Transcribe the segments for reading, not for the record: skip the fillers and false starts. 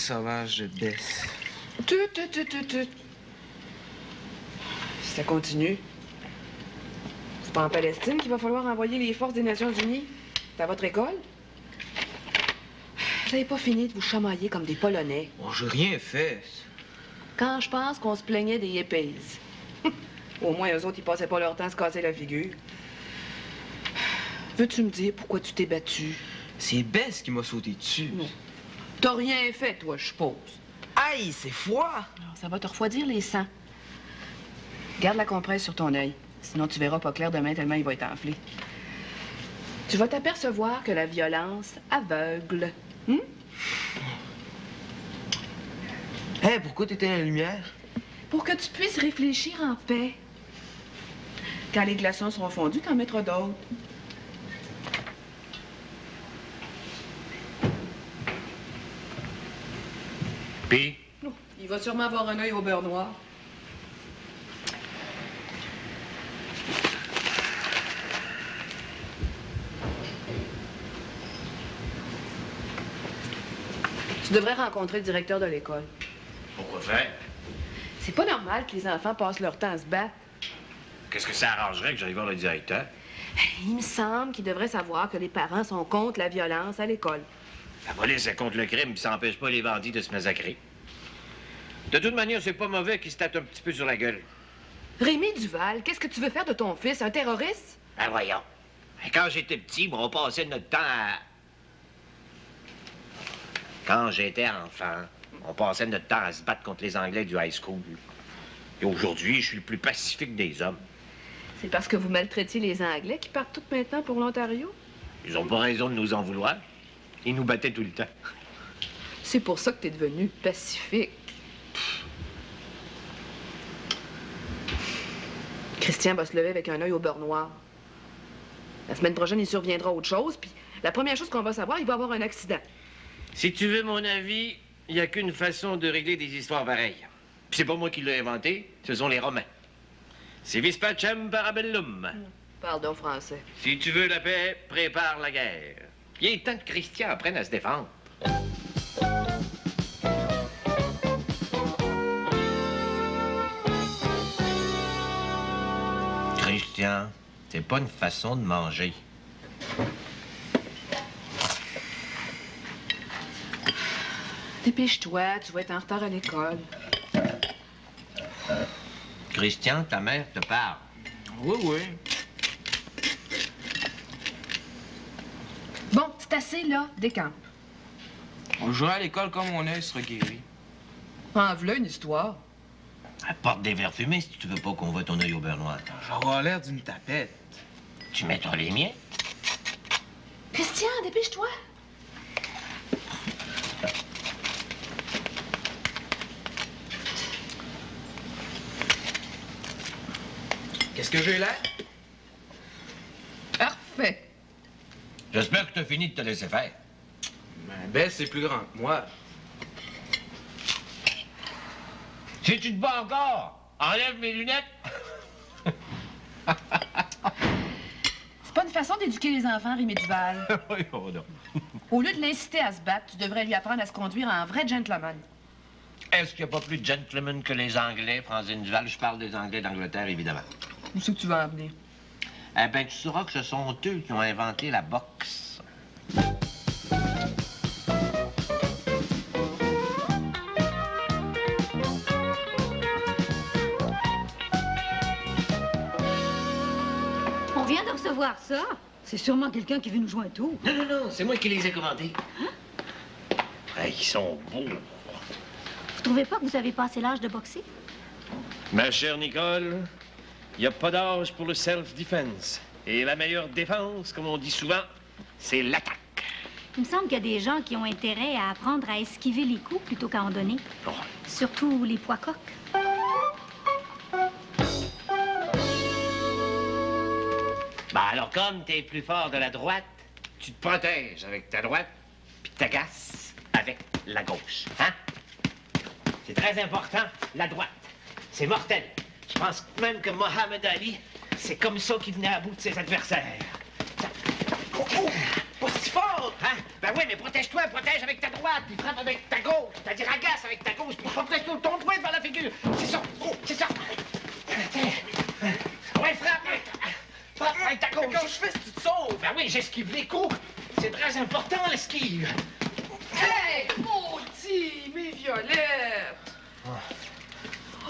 sauvage de Bess. Tut. Si ça continue, c'est pas en Palestine qu'il va falloir envoyer les forces des Nations Unies? C'est à votre école? Vous n'avez pas fini de vous chamailler comme des Polonais. Oh, j'ai rien fait. Quand je pense qu'on se plaignait des hippies. Au moins, eux autres, ils passaient pas leur temps à se casser la figure. Veux-tu me dire pourquoi tu t'es battu? C'est Bess qui m'a sauté dessus. Non. T'as rien fait, toi, je suppose. Aïe, c'est froid! Alors, ça va te refroidir les sangs. Garde la compresse sur ton œil. Sinon, tu verras pas clair demain tellement il va être enflé. Tu vas t'apercevoir que la violence aveugle. Hé, pourquoi t'étais à la lumière? Pour que tu puisses réfléchir en paix. Quand les glaçons seront fondus, t'en mettras d'autres. Puis? Oh, il va sûrement avoir un œil au beurre noir. Tu devrais rencontrer le directeur de l'école. Pourquoi faire? C'est pas normal que les enfants passent leur temps à se battre. Qu'est-ce que ça arrangerait que j'aille voir le directeur? Il me semble qu'il devrait savoir que les parents sont contre la violence à l'école. La police est contre le crime, puis ça n'empêche pas les bandits de se massacrer. De toute manière, c'est pas mauvais qu'ils se tapent un petit peu sur la gueule. Rémi Duval, qu'est-ce que tu veux faire de ton fils? Un terroriste? Ben voyons. Quand j'étais petit, on passait notre temps à... Quand j'étais enfant, on passait notre temps à se battre contre les Anglais du high school. Et aujourd'hui, je suis le plus pacifique des hommes. C'est parce que vous maltraitiez les Anglais qui partent tout maintenant pour l'Ontario? Ils ont pas raison de nous en vouloir. Ils nous battaient tout le temps. C'est pour ça que t'es devenu pacifique. Christian va se lever avec un œil au beurre noir. La semaine prochaine, il surviendra autre chose, puis la première chose qu'on va savoir, il va avoir un accident. Si tu veux mon avis, il n'y a qu'une façon de régler des histoires pareilles. Puis c'est pas moi qui l'ai inventé, ce sont les Romains. C'est vis pacem parabellum. Pardon, français. Si tu veux la paix, prépare la guerre. Il est temps que Christian apprenne à se défendre. Christian, c'est pas une façon de manger. Dépêche-toi, tu vas être en retard à l'école. Christian, ta mère te parle. Oui. Bon, c'est assez, là. Décampe. On jouera à l'école comme mon œil sera guéri. En v'là une histoire. Apporte des verres fumés si tu veux pas qu'on voit ton œil au beurre noir. J'aurai l'air d'une tapette. Tu mettras les miens. Christian, dépêche-toi. Qu'est-ce que j'ai l'air? Parfait. J'espère que tu as fini de te laisser faire. Ben, Bess, c'est plus grand que moi. Si tu te bats encore, enlève mes lunettes. C'est pas une façon d'éduquer les enfants, Rémi Duval. Oh non. Au lieu de l'inciter à se battre, tu devrais lui apprendre à se conduire en vrai gentleman. Est-ce qu'il n'y a pas plus de gentlemen que les Anglais, Francine Duval? Je parle des Anglais d'Angleterre, évidemment. Où c'est que tu vas en venir? Eh bien, tu sauras que ce sont eux qui ont inventé la boxe. On vient de recevoir ça. C'est sûrement quelqu'un qui veut nous jouer un tour. Non, c'est moi qui les ai commandés. Ah, ils sont beaux. Vous trouvez pas que vous avez passé l'âge de boxer? Ma chère Nicole, il n'y a pas d'âge pour le self-defense. Et la meilleure défense, comme on dit souvent, c'est l'attaque. Il me semble qu'il y a des gens qui ont intérêt à apprendre à esquiver les coups plutôt qu'à en donner. Oh. Surtout les pois coqs. Ben alors, comme t'es plus fort de la droite, tu te protèges avec ta droite, puis t'agaces avec la gauche, hein? C'est très important, la droite. C'est mortel. Je pense même que Mohamed Ali, c'est comme ça qu'il venait à bout de ses adversaires. Oh, pas si fort! Hein? Ben oui, mais protège-toi, protège avec ta droite, puis frappe avec ta gauche. C'est-à-dire agace avec ta gauche, puis protège ton poing devant la figure. C'est ça, c'est ça. Ouais, frappe avec ta gauche. Quand je fais, tu te sauves! Ben oui, j'esquive les coups. C'est très important, l'esquive. Hey, maudit, mes violettes!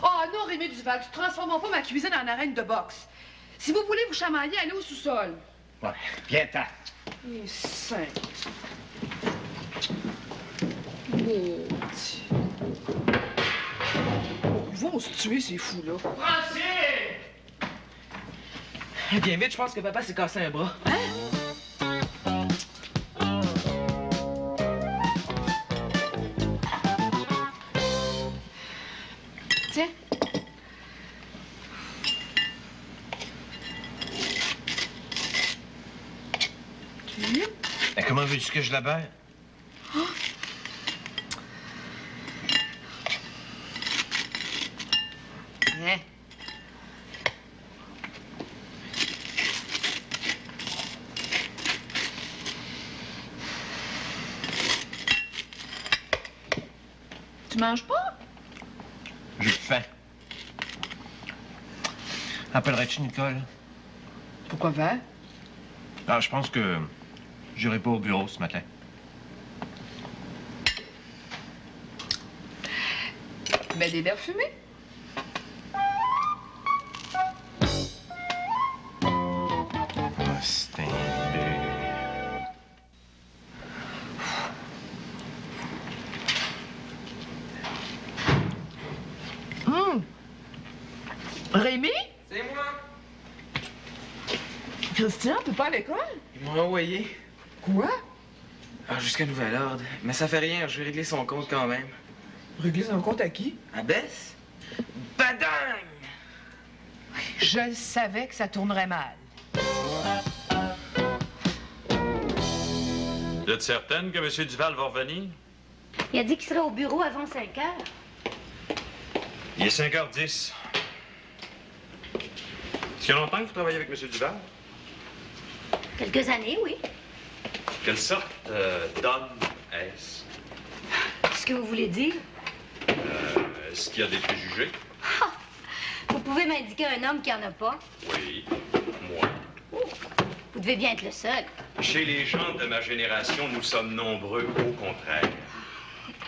Oh non, Rémi Duval, tu transformes pas ma cuisine en arène de boxe. Si vous voulez vous chamailler, allez au sous-sol. Ouais, viens-t'en. Les saints. Maudit. Oh, ils vont se tuer, ces fous-là. Francis! Bien vite, je pense que papa s'est cassé un bras. Tiens. Mais comment veux-tu que je la baille? Hein? Tu manges pas? J'ai faim. Appellerais-tu Nicole? Pourquoi faire? Ah, je pense que j'irai pas au bureau ce matin. Ben, des verres fumés. Ah, c'est un peu... Rémi? C'est moi! Christian, t'es pas à l'école? Ils m'ont envoyé. Quoi? Ah, jusqu'à nouvel ordre. Mais ça fait rien, je vais régler son compte quand même. Régler son compte à qui? À Bess? Badang! Je savais que ça tournerait mal. Vous êtes certaine que M. Duval va revenir? Il a dit qu'il serait au bureau avant 5 heures. Il est 5h10. Est-ce qu'il y a longtemps que vous travaillez avec M. Duval? Quelques années, oui. Quelle sorte d'homme est-ce? Ce que vous voulez dire? Est-ce qu'il y a des préjugés? Vous pouvez m'indiquer un homme qui en a pas? Oui, moi. Vous devez bien être le seul. Chez les gens de ma génération, nous sommes nombreux au contraire.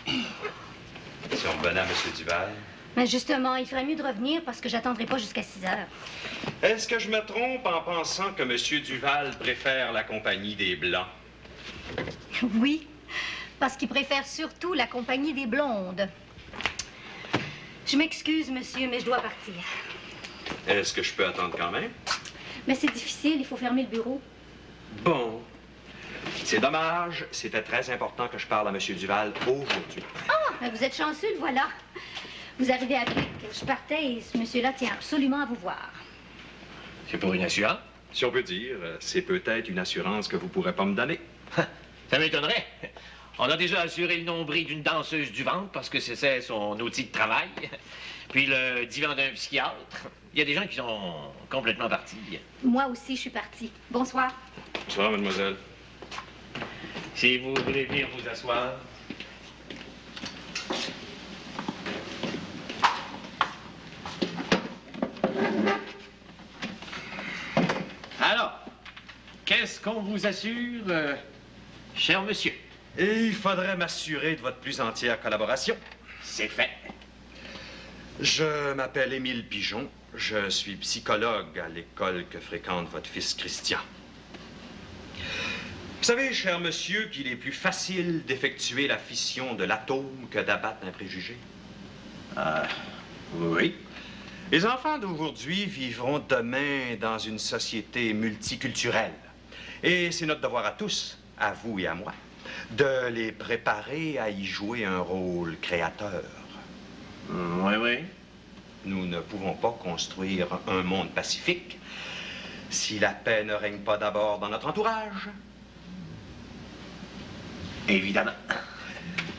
Si on revenait à M. Duval... Mais justement, il ferait mieux de revenir parce que j'attendrai pas jusqu'à 6 heures. Est-ce que je me trompe en pensant que M. Duval préfère la compagnie des Blancs? Oui, parce qu'il préfère surtout la compagnie des blondes. Je m'excuse, monsieur, mais je dois partir. Est-ce que je peux attendre quand même? Mais c'est difficile, il faut fermer le bureau. Bon. C'est dommage. C'était très important que je parle à M. Duval aujourd'hui. Ah, mais vous êtes chanceux, le voilà. Vous arrivez à pic. Je partais et ce monsieur-là tient absolument à vous voir. C'est pour une assurance? Si on peut dire, c'est peut-être une assurance que vous pourrez pas me donner. Ça m'étonnerait. On a déjà assuré le nombril d'une danseuse du ventre parce que c'est son outil de travail. Puis le divan d'un psychiatre. Il y a des gens qui sont complètement partis. Moi aussi, je suis partie. Bonsoir. Bonsoir, mademoiselle. Si vous voulez venir vous asseoir. Alors, qu'est-ce qu'on vous assure, cher monsieur? Et il faudrait m'assurer de votre plus entière collaboration. C'est fait. Je m'appelle Émile Pigeon. Je suis psychologue à l'école que fréquente votre fils Christian. Vous savez, cher monsieur, qu'il est plus facile d'effectuer la fission de l'atome que d'abattre un préjugé? Oui. Les enfants d'aujourd'hui vivront demain dans une société multiculturelle. Et c'est notre devoir à tous, à vous et à moi, de les préparer à y jouer un rôle créateur. Oui, oui. Nous ne pouvons pas construire un monde pacifique si la paix ne règne pas d'abord dans notre entourage. Évidemment.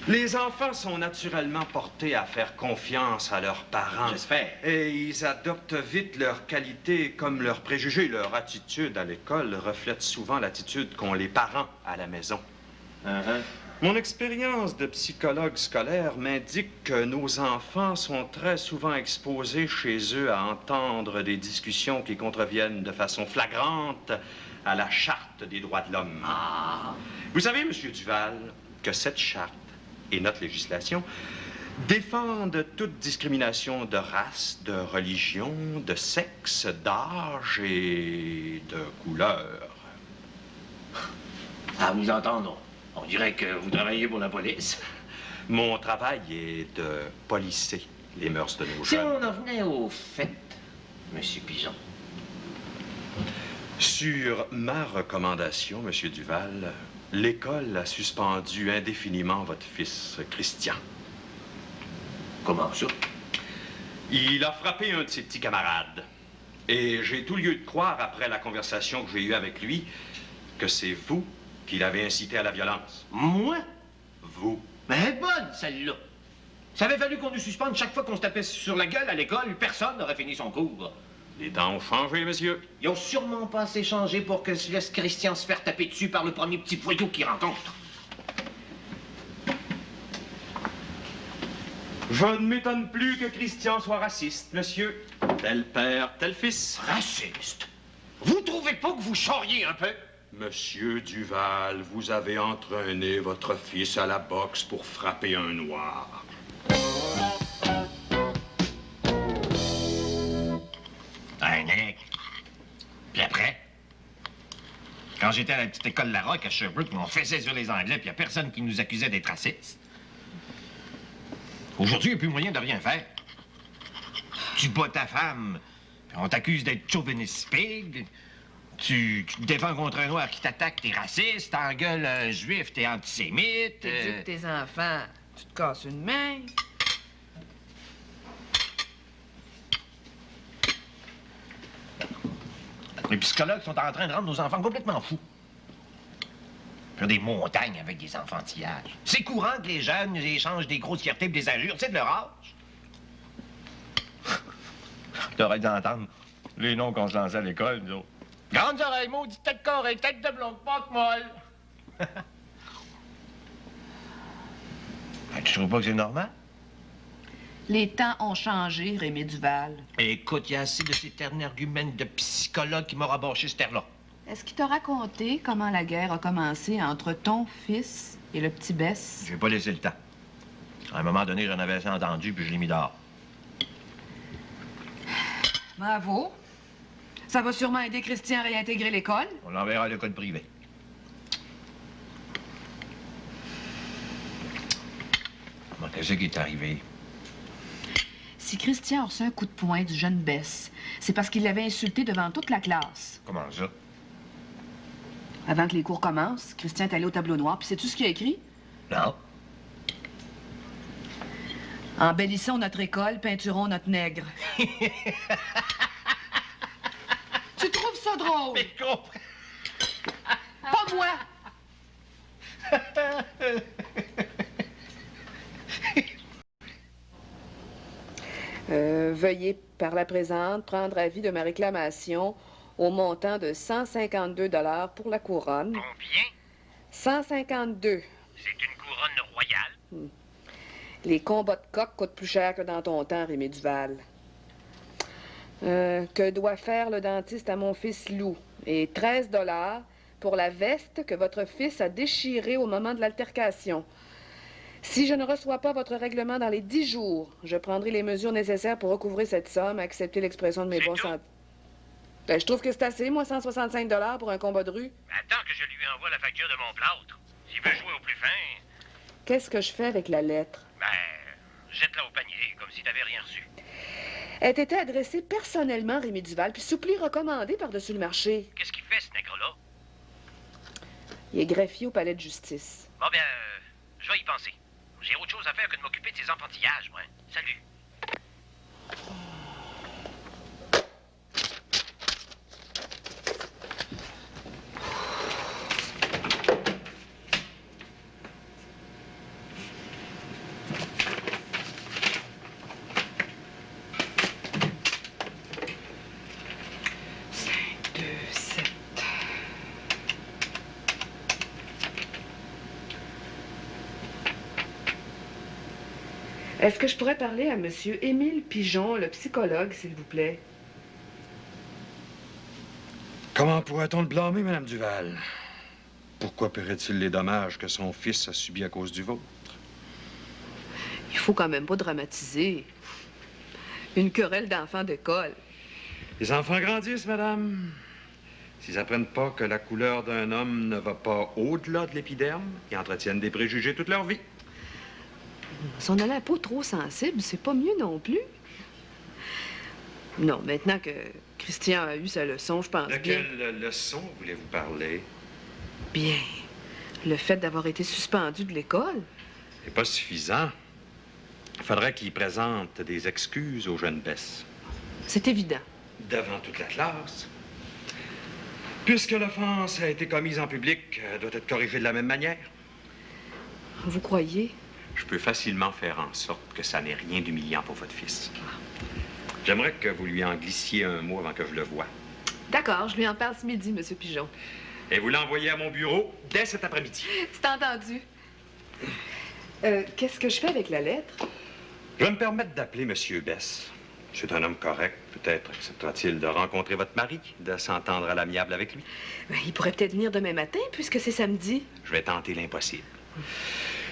Les enfants sont naturellement portés à faire confiance à leurs parents. J'espère. Et ils adoptent vite leurs qualités comme leurs préjugés. Leur attitude à l'école reflète souvent l'attitude qu'ont les parents à la maison. Mon expérience de psychologue scolaire m'indique que nos enfants sont très souvent exposés chez eux à entendre des discussions qui contreviennent de façon flagrante à la Charte des droits de l'homme. Vous savez, Monsieur Duval, que cette charte et notre législation défendent toute discrimination de race, de religion, de sexe, d'âge et de couleur. À vous entendre, on dirait que vous travaillez pour la police. Mon travail est de policer les mœurs de nos Si jeunes. on en venait au fait, Monsieur Pigeon. Sur ma recommandation, Monsieur Duval, l'école a suspendu indéfiniment votre fils, Christian. Comment ça? Il a frappé un de ses petits camarades. Et j'ai tout lieu de croire, après la conversation que j'ai eue avec lui, que c'est vous qui l'avez incité à la violence. Moi? Vous. Mais elle est bonne, celle-là. Ça avait fallu qu'on nous suspende chaque fois qu'on se tapait sur la gueule à l'école. Personne n'aurait fini son cours. Les temps ont changé, monsieur. Ils ont sûrement pas assez changé pour que je laisse Christian se faire taper dessus par le premier petit voyou qu'il rencontre. Je ne m'étonne plus que Christian soit raciste, monsieur. Tel père, tel fils. Raciste? Vous trouvez pas que vous charriez un peu? Monsieur Duval, vous avez entraîné votre fils à la boxe pour frapper un noir. Un nègre. Puis après? Quand j'étais à la petite école La Roque à Sherbrooke, on faisait sur les Anglais, puis il a personne qui nous accusait d'être racistes. Aujourd'hui, il n'y a plus moyen de rien faire. Tu bats ta femme, puis on t'accuse d'être chauviniste pig. Tu te défends contre un noir qui t'attaque, t'es raciste. T'engueules un juif, t'es antisémite. T'éduques tes enfants, tu te casses une main. Les psychologues sont en train de rendre nos enfants complètement fous. Faire des montagnes avec des enfantillages. C'est courant que les jeunes échangent des grossièretés et des injures, c'est de leur âge. T'aurais dû entendre les noms qu'on se lançait à l'école, nous autres. Grandes oreilles, maudite tête carrée, tête de blonde, pâte molle. Tu trouves pas que c'est normal? Les temps ont changé, Rémi Duval. Écoute, il y a assez de ces arguments de psychologue qui m'a rabâché ce terre-là. Est-ce qu'il t'a raconté comment la guerre a commencé entre ton fils et le petit Bess? Je vais pas laisser le temps. À un moment donné, j'en avais assez entendu, puis je l'ai mis dehors. Bravo. Ça va sûrement aider Christian à réintégrer l'école. On l'enverra à l'école privée. Qu'est-ce qui est arrivé? Si Christian a reçu un coup de poing du jeune Bess, c'est parce qu'il l'avait insulté devant toute la classe. Comment ça? Avant que les cours commencent, Christian est allé au tableau noir, puis sais-tu ce qu'il a écrit? Non. Embellissons notre école, peinturons notre nègre. Tu trouves ça drôle? Mais comprends. Pas moi! Veuillez, par la présente, prendre avis de ma réclamation au montant de 152 $ pour la couronne. Combien? 152. C'est une couronne royale. Les combats de coq coûtent plus cher que dans ton temps, Rémi Duval. Que doit faire le dentiste à mon fils Lou? Et 13 $ pour la veste que votre fils a déchirée au moment de l'altercation. Si je ne reçois pas votre règlement dans les 10 jours, je prendrai les mesures nécessaires pour recouvrer cette somme, accepter l'expression de mes bons sentiments. Ben, je trouve que c'est assez, moi, 165 $ pour un combat de rue. Attends que je lui envoie la facture de mon plâtre. S'il veut jouer au plus fin, Qu'est-ce que je fais avec la lettre? ben, jette-la au panier, comme si t'avais rien reçu. Elle était adressée personnellement, Rémi Duval, puis soupli recommandé par-dessus le marché. Qu'est-ce qu'il fait, ce nègre-là? Il est greffier au palais de justice. Bon, bien, je vais y penser. J'ai autre chose à faire que de m'occuper de ces enfantillages, moi. Salut. Est-ce que je pourrais parler à Monsieur Émile Pigeon, le psychologue, s'il vous plaît? Comment pourrait-on le blâmer, Madame Duval? Pourquoi paierait-il les dommages que son fils a subis à cause du vôtre? Il faut quand même pas dramatiser. Une querelle d'enfants d'école. Les enfants grandissent, Madame. S'ils apprennent pas que la couleur d'un homme ne va pas au-delà de l'épiderme, ils entretiennent des préjugés toute leur vie. Si on a la peau trop sensible, c'est pas mieux non plus. Non, maintenant que Christian a eu sa leçon, je pense De bien... quelle leçon voulez-vous parler? Bien, le fait d'avoir été suspendu de l'école. C'est pas suffisant. Il faudrait qu'il présente des excuses aux jeunes Bess. C'est évident. Devant toute la classe. Puisque l'offense a été commise en public, elle doit être corrigée de la même manière. Vous croyez? Je peux facilement faire en sorte que ça n'ait rien d'humiliant pour votre fils. J'aimerais que vous lui en glissiez un mot avant que je le voie. D'accord, je lui en parle ce midi, Monsieur Pigeon. Et vous l'envoyez à mon bureau dès cet après-midi. C'est entendu. Qu'est-ce que je fais avec la lettre? Je vais me permettre d'appeler Monsieur Bess. C'est un homme correct. Peut-être acceptera-t-il de rencontrer votre mari, de s'entendre à l'amiable avec lui. Ben, il pourrait peut-être venir demain matin, puisque c'est samedi. Je vais tenter l'impossible.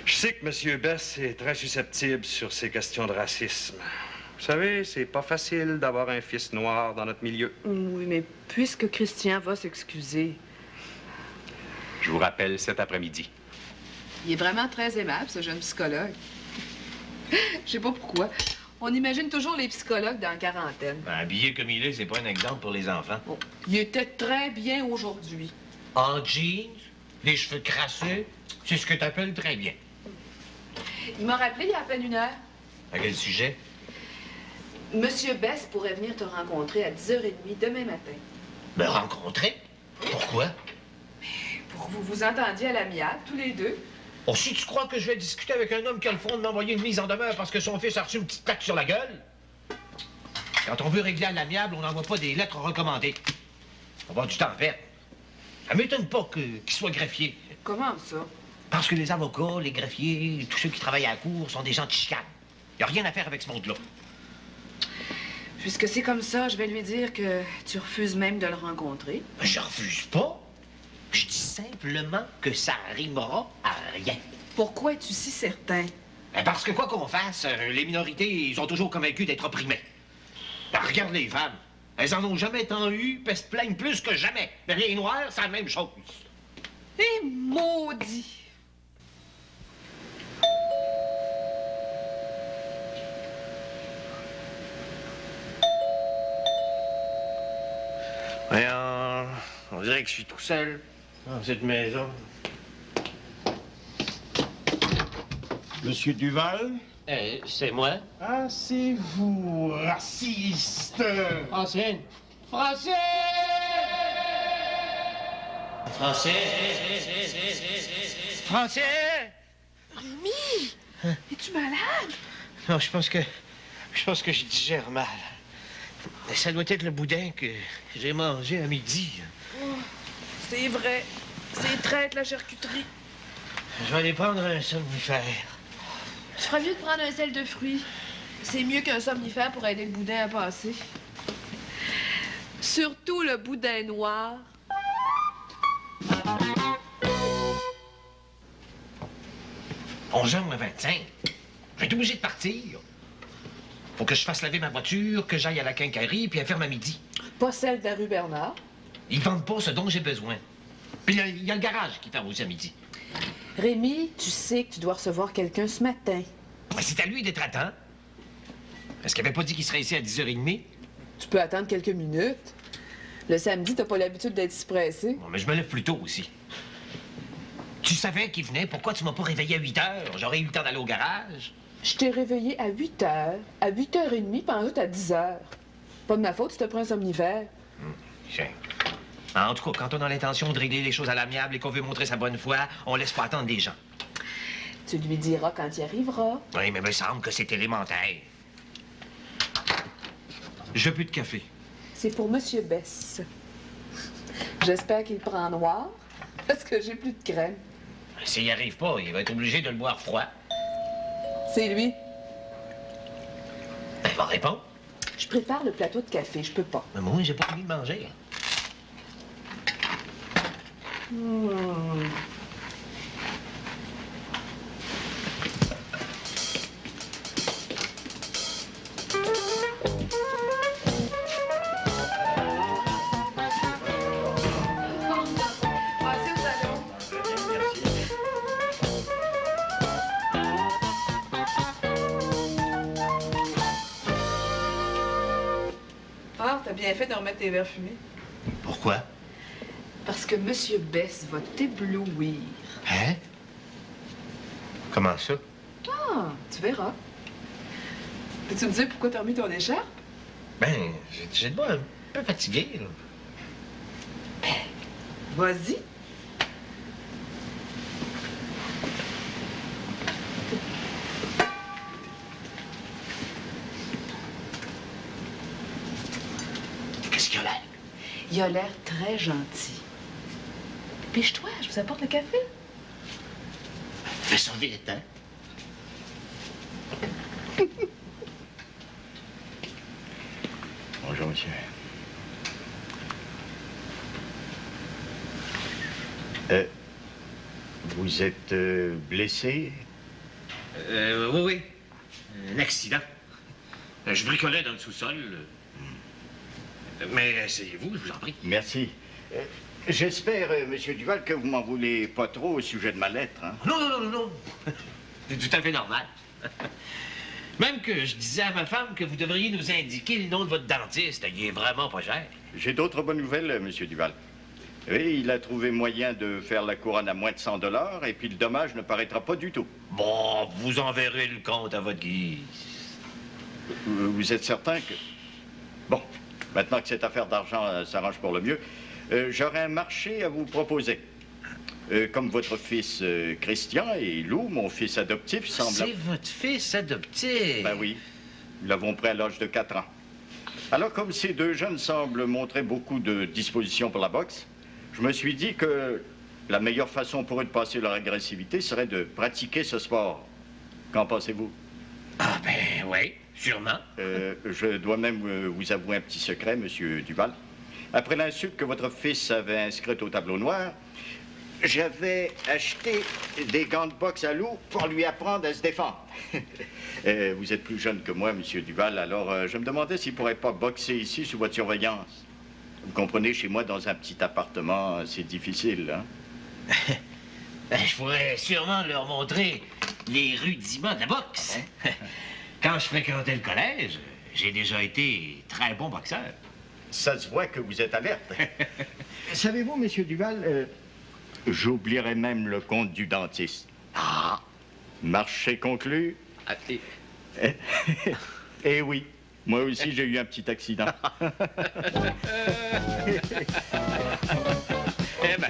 Je sais que Monsieur Bess est très susceptible sur ces questions de racisme. Vous savez, c'est pas facile d'avoir un fils noir dans notre milieu. Oui, mais puisque Christian va s'excuser... Je vous rappelle cet après-midi. Il est vraiment très aimable, ce jeune psychologue. Je sais pas pourquoi. On imagine toujours les psychologues dans la quarantaine. Ben, habillé comme il est, c'est pas un exemple pour les enfants. Bon, il était très bien aujourd'hui. En jeans, les cheveux crasseux, c'est ce que t'appelles très bien. Il m'a rappelé il y a à peine une heure. À quel sujet? Monsieur Bess pourrait venir te rencontrer à 10h30 demain matin. Me rencontrer? Pourquoi? Pour que vous vous entendiez à l'amiable, tous les deux. Oh, si tu crois que je vais discuter avec un homme qui a le fond de m'envoyer une mise en demeure parce que son fils a reçu une petite taque sur la gueule? Quand on veut régler à l'amiable, on n'envoie pas des lettres recommandées. On va avoir du temps à perdre. Ça m'étonne pas qu'il soit greffier. Comment ça? Parce que les avocats, les greffiers, tous ceux qui travaillent à la cour sont des gens de chicane. Il n'y a rien à faire avec ce monde-là. Puisque c'est comme ça, je vais lui dire que tu refuses même de le rencontrer. Je refuse pas. Je dis simplement que ça rimera à rien. Pourquoi es-tu si certain? Ben, parce que quoi qu'on fasse, les minorités, ils sont toujours convaincus d'être opprimés. Ben, regarde les femmes. Elles en ont jamais tant eu, puis elles se plaignent plus que jamais. Mais les noirs, c'est la même chose. Et maudit! Voyons, on dirait que je suis tout seul dans cette maison. Monsieur Duval? C'est moi. Ah, c'est vous, raciste! Français. Français! Français! Français! Rémi! Es-tu malade? Non, je pense que je digère mal. Ça doit être le boudin que j'ai mangé à midi. Oh, c'est vrai. C'est traître, la charcuterie. Je vais aller prendre un somnifère. Tu feras mieux de prendre un sel de fruits. C'est mieux qu'un somnifère pour aider le boudin à passer. Surtout le boudin noir. 11h25. Je vais être obligé de partir. Faut que je fasse laver ma voiture, que j'aille à la quincaillerie, puis elle ferme à midi. Pas celle de la rue Bernard. Ils vendent pas ce dont j'ai besoin. Puis il y a le garage qui ferme aussi à midi. Rémi, tu sais que tu dois recevoir quelqu'un ce matin. Ouais, c'est à lui d'être à temps. Est-ce qu'il avait pas dit qu'il serait ici à 10h30? Tu peux attendre quelques minutes. Le samedi, t'as pas l'habitude d'être si pressé. Bon, mais je me lève plus tôt aussi. Tu savais qu'il venait, pourquoi tu m'as pas réveillé à 8h? J'aurais eu le temps d'aller au garage. Je t'ai réveillé à 8h, à 8h30, puis ensuite à 10h. Pas de ma faute si t'as pris un somnifère. Tiens. En tout cas, quand on a l'intention de régler les choses à l'amiable et qu'on veut montrer sa bonne foi, on laisse pas attendre les gens. Tu lui diras quand il arrivera. Oui, mais il me semble que c'est élémentaire. Je veux plus de café. C'est pour Monsieur Bess. J'espère qu'il prend noir, parce que j'ai plus de crème. S'il n'y arrive pas, il va être obligé de le boire froid. C'est lui. Elle va répondre. Je prépare le plateau de café, je peux pas. Mais moi, j'ai pas envie de manger. Passez au salon. Ah, t'as bien fait de remettre tes verres fumés. Pourquoi? Parce que Monsieur Bess va t'éblouir. Hein? Comment ça? Ah, tu verras. Peux-tu me dire pourquoi t'as remis ton écharpe? Ben, j'ai le doigt un peu fatigué, là. Vas-y. Qu'est-ce qu'il y a là? Il a l'air très gentil. Piche-toi, je vous apporte le café. Fais ça vite, hein? Bonjour, monsieur. Vous êtes blessé? Oui, oui. Un accident. Je bricolais dans le sous-sol. Mais asseyez-vous, je vous en prie. Merci. J'espère, monsieur Duval, que vous m'en voulez pas trop au sujet de ma lettre, hein? Non, non, non, non, non. C'est tout à fait normal. Même que je disais à ma femme que vous devriez nous indiquer le nom de votre dentiste. Il est vraiment pas cher. J'ai d'autres bonnes nouvelles, monsieur Duval. Oui, il a trouvé moyen de faire la couronne à moins de 100 $ et puis le dommage ne paraîtra pas du tout. Bon, vous enverrez le compte à votre guise. Vous êtes certain que... Bon, maintenant que cette affaire d'argent s'arrange pour le mieux, j'aurais un marché à vous proposer. Comme votre fils Christian et Lou, mon fils adoptif, semble... C'est votre fils adoptif? Ben oui, nous l'avons pris à l'âge de 4 ans. Alors, comme ces deux jeunes semblent montrer beaucoup de disposition pour la boxe, je me suis dit que la meilleure façon pour eux de passer leur agressivité serait de pratiquer ce sport. Qu'en pensez-vous? Ah ben oui, sûrement. Je dois même vous avouer un petit secret, monsieur Duval. Après l'insulte que votre fils avait inscrite au tableau noir, j'avais acheté des gants de boxe à Lou pour lui apprendre à se défendre. Vous êtes plus jeune que moi, monsieur Duval, alors je me demandais s'il ne pourrait pas boxer ici sous votre surveillance. Vous comprenez, chez moi, dans un petit appartement, c'est difficile, hein? Je pourrais sûrement leur montrer les rudiments de la boxe. Quand je fréquentais le collège, j'ai déjà été très bon boxeur. Ça se voit que vous êtes alerte. Savez-vous, monsieur Duval, j'oublierais même le compte du dentiste. Ah! Marché conclu. Eh oui, moi aussi j'ai eu un petit accident. Eh ben...